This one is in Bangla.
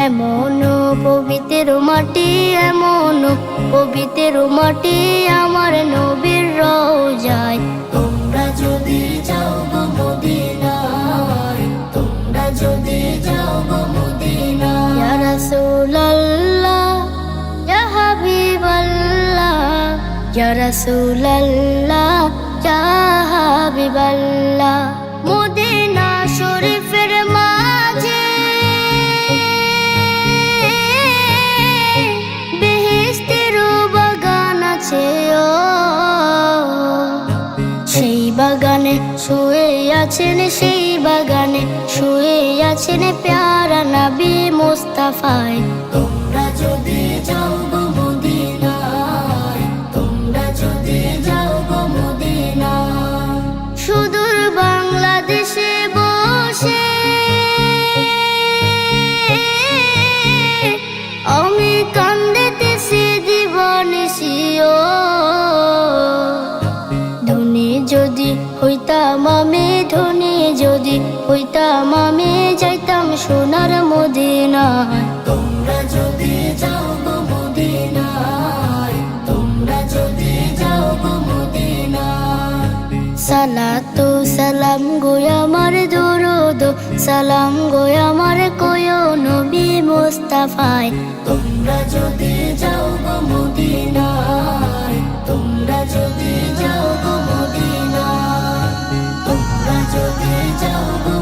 এমন পবিত্র মাটি, এমন পবিত্র মাটি আমার নবীর রওজায়। তোমরা যদি যাও গো মদিনায়, তোমরা যদি যাও গো মদিনায়। ইয়া রাসূলুল্লাহ ইয়া হাবিবাল্লাহ, ইয়া রাসূলুল্লাহ ইয়া হাবিবাল্লাহ। মদিনা শরীফের মাঝে বেহেশতের বাগান আছে, সেই বাগানে শুয়ে আছেন, সেই বাগানে শুয়ে আছেন প্যারা নবী মুস্তাফায়। তোমরা যদি যাও গো মদিনায়, তোমরা যদি যাও গো মদিনায়। সুদূর বাংলাদেশে বসে আমি কান্দিতেছি দিবানিশিও। ধনী যদি হইতাম আমি, ধনী যদি হইতাম আমি, যাইতাম সোনার মদিনায়। তোমরা যদি যাও গো মদিনায়, তোমরা যদি যাও গো মদিনায়। সালাতু সালাম গো আমার দুরুদ সালাম গো আমার কয়ো নবী মুস্তাফায়। তোমরা যদি যাও গো মদিনায়, তোমরা যদি যাও গো মদিনায়, তোমরা যদি যাও গো